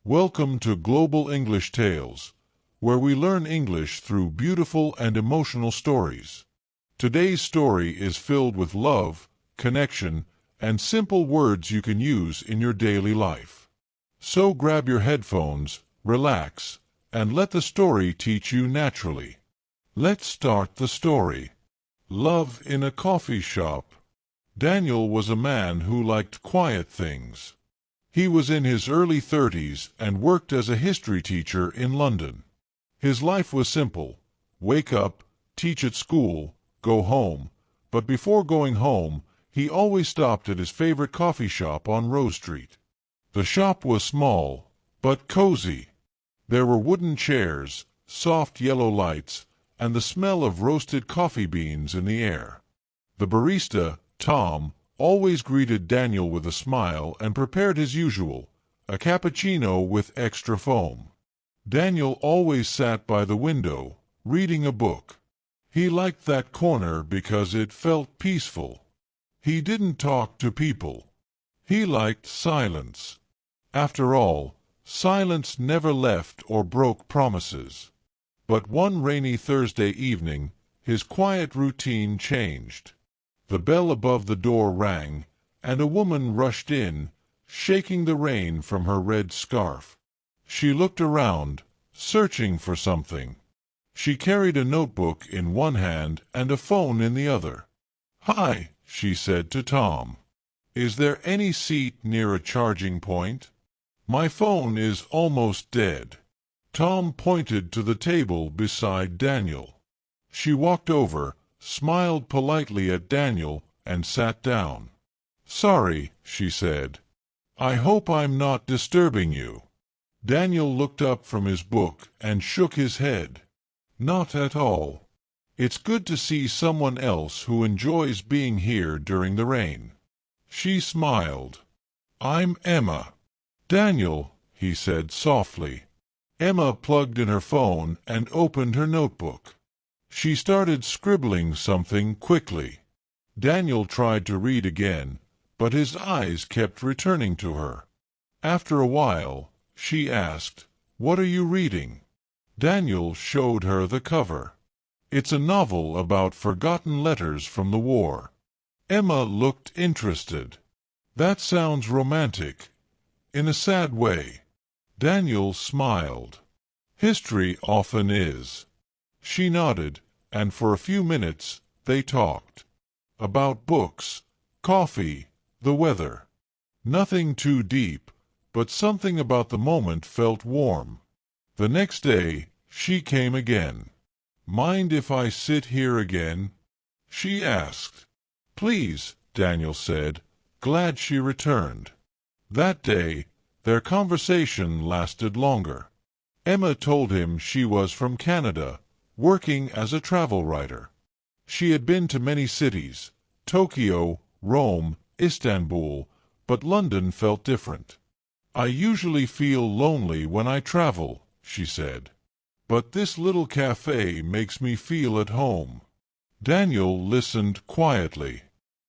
Welcome to Global English Tales, where we learn English through beautiful and emotional stories. Today's story is filled with love, connection, and simple words you can use in your daily life. So grab your headphones, relax, and let the story teach you naturally. Let's start the story. Love in a coffee shop. Daniel was a man who liked quiet things. He was in his early 30s and worked as a history teacher in London. His life was simple: wake up, teach at school, go home. But before going home, he always stopped at his favorite coffee shop on Rose Street. The shop was small, but cozy. There were wooden chairs, soft yellow lights, and the smell of roasted coffee beans in the air. The barista, Tom, always greeted Daniel with a smile and prepared his usual, a cappuccino with extra foam. Daniel always sat by the window, reading a book. He liked that corner because it felt peaceful. He didn't talk to people. He liked silence. After all, silence never left or broke promises. But one rainy Thursday evening, his quiet routine changed. The bell above the door rang, and a woman rushed in, shaking the rain from her red scarf. She looked around, searching for something. She carried a notebook in one hand and a phone in the other. "Hi," she said to Tom. "Is there any seat near a charging point? My phone is almost dead." Tom pointed to the table beside Daniel. She walked over, smiled politely at Daniel, and sat down. "Sorry," she said. "I hope I'm not disturbing you." Daniel looked up from his book and shook his head. "Not at all. It's good to see someone else who enjoys being here during the rain." She smiled. "I'm Emma." "Daniel," he said softly. Emma plugged in her phone and opened her notebook. She started scribbling something quickly. Daniel tried to read again, but his eyes kept returning to her. After a while, she asked, "What are you reading?" Daniel showed her the cover. "It's a novel about forgotten letters from the war." Emma looked interested. "That sounds romantic, in a sad way." Daniel smiled. "History often is." She nodded, and for a few minutes they talked. About books, coffee, the weather. Nothing too deep, but something about the moment felt warm. The next day she came again. "Mind if I sit here again?" she asked. "Please," Daniel said, glad she returned. That day their conversation lasted longer. Emma told him she was from Canada, working as a travel writer. She had been to many cities: Tokyo, Rome, Istanbul, but London felt different. "I usually feel lonely when I travel," she said. "But this little cafe makes me feel at home." Daniel listened quietly.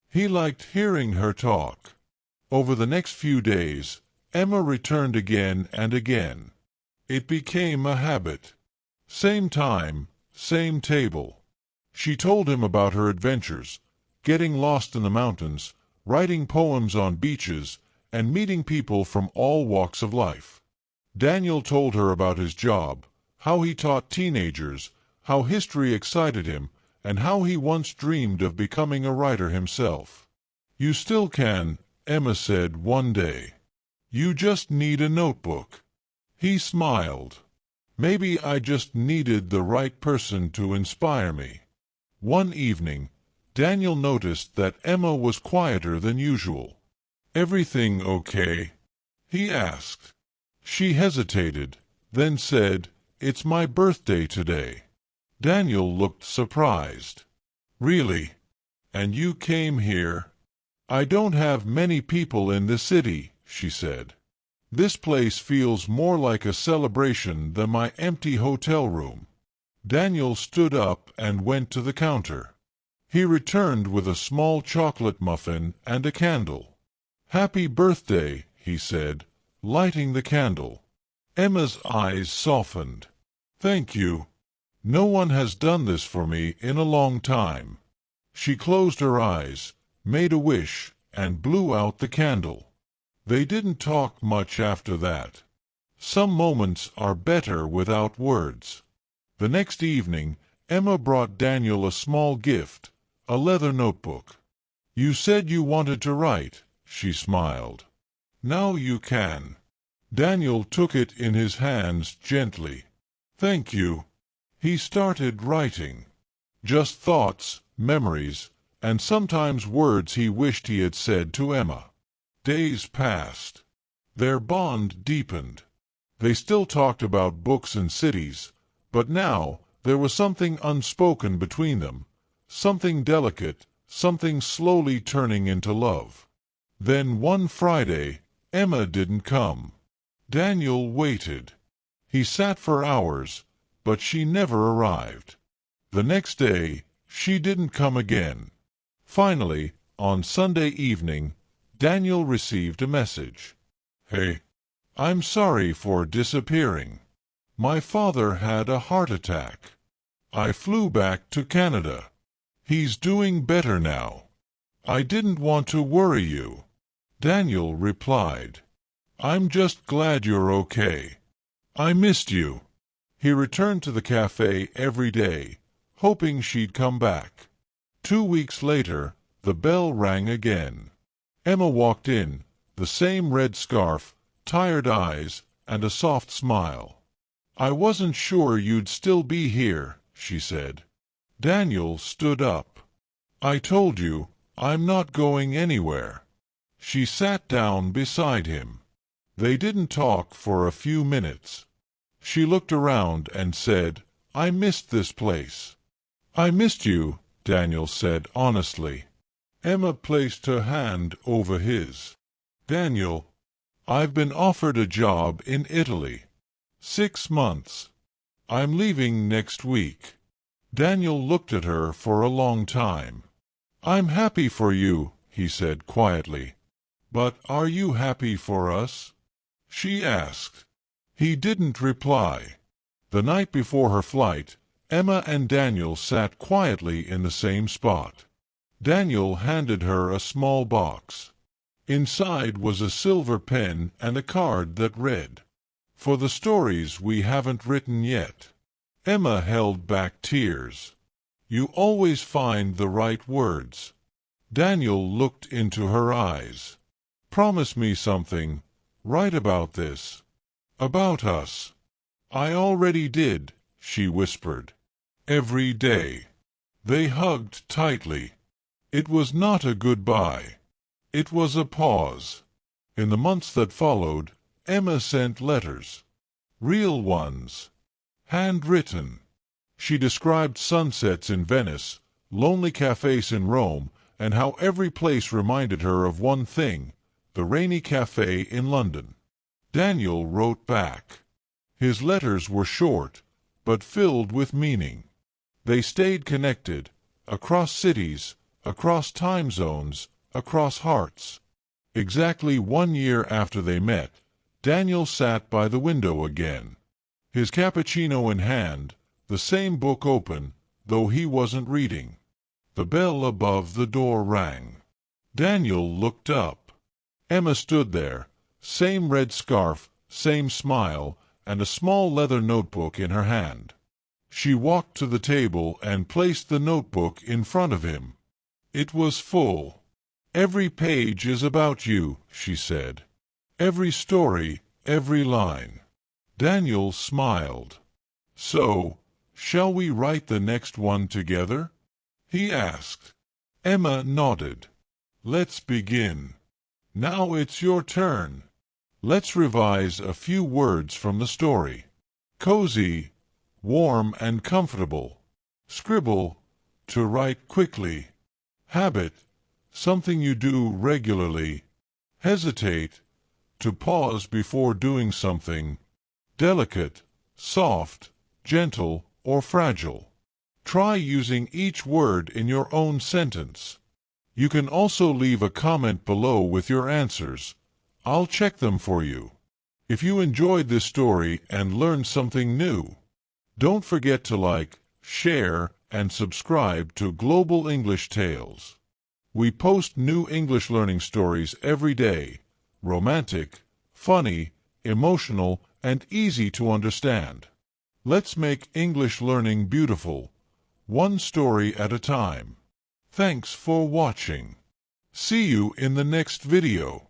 He liked hearing her talk. Over the next few days, Emma returned again and again. It became a habit. Same time, same table. She told him about her adventures, getting lost in the mountains, writing poems on beaches, and meeting people from all walks of life. Daniel told her about his job, how he taught teenagers, how history excited him, and how he once dreamed of becoming a writer himself. "You still can," Emma said one day. "You just need a notebook." He smiled. "Maybe I just needed the right person to inspire me." One evening, Daniel noticed that Emma was quieter than usual. "Everything okay?" he asked. She hesitated, then said, "It's my birthday today." Daniel looked surprised. "Really? And you came here?" "I don't have many people in the city," she said. "This place feels more like a celebration than my empty hotel room." Daniel stood up and went to the counter. He returned with a small chocolate muffin and a candle. "Happy birthday," he said, lighting the candle. Emma's eyes softened. "Thank you. No one has done this for me in a long time." She closed her eyes, made a wish, and blew out the candle. They didn't talk much after that. Some moments are better without words. The next evening, Emma brought Daniel a small gift, a leather notebook. "You said you wanted to write," she smiled. "Now you can." Daniel took it in his hands gently. "Thank you." He started writing. Just thoughts, memories, and sometimes words he wished he had said to Emma. Days passed. Their bond deepened. They still talked about books and cities, but now there was something unspoken between them, something delicate, something slowly turning into love. Then one Friday, Emma didn't come. Daniel waited. He sat for hours, but she never arrived. The next day, she didn't come again. Finally, on Sunday evening, Daniel received a message. "Hey, I'm sorry for disappearing. My father had a heart attack. I flew back to Canada. He's doing better now. I didn't want to worry you." Daniel replied, "I'm just glad you're okay. I missed you." He returned to the cafe every day, hoping she'd come back. 2 weeks later, the bell rang again. Emma walked in, the same red scarf, tired eyes, and a soft smile. "I wasn't sure you'd still be here," she said. Daniel stood up. "I told you, I'm not going anywhere." She sat down beside him. They didn't talk for a few minutes. She looked around and said, "I missed this place." "I missed you," Daniel said honestly. Emma placed her hand over his. "Daniel, I've been offered a job in Italy. 6 months. I'm leaving next week." Daniel looked at her for a long time. "I'm happy for you," he said quietly. "But are you happy for us?" she asked. He didn't reply. The night before her flight, Emma and Daniel sat quietly in the same spot. Daniel handed her a small box. Inside was a silver pen and a card that read, "For the stories we haven't written yet." Emma held back tears. "You always find the right words." Daniel looked into her eyes. "Promise me something. Write about this. About us." "I already did," she whispered. "Every day." They hugged tightly. It was not a goodbye. It was a pause. In the months that followed, Emma sent letters. Real ones. Handwritten. She described sunsets in Venice, lonely cafes in Rome, and how every place reminded her of one thing, the rainy cafe in London. Daniel wrote back. His letters were short, but filled with meaning. They stayed connected, across cities, across time zones, across hearts. Exactly 1 year after they met, Daniel sat by the window again. His cappuccino in hand, the same book open, though he wasn't reading. The bell above the door rang. Daniel looked up. Emma stood there, same red scarf, same smile, and a small leather notebook in her hand. She walked to the table and placed the notebook in front of him. It was full. "Every page is about you," she said. "Every story, every line." Daniel smiled. "So, shall we write the next one together?" he asked. Emma nodded. "Let's begin. Now it's your turn. Let's revise a few words from the story. Cozy, warm and comfortable. Scribble, to write quickly. Habit, something you do regularly. Hesitate, to pause before doing something. Delicate, soft, gentle, or fragile. Try using each word in your own sentence. You can also leave a comment below with your answers. I'll check them for you. If you enjoyed this story and learned something new, don't forget to like, share, and subscribe to Global English Tales. We post new English learning stories every day, romantic, funny, emotional, and easy to understand. Let's make English learning beautiful, one story at a time. Thanks for watching. See you in the next video.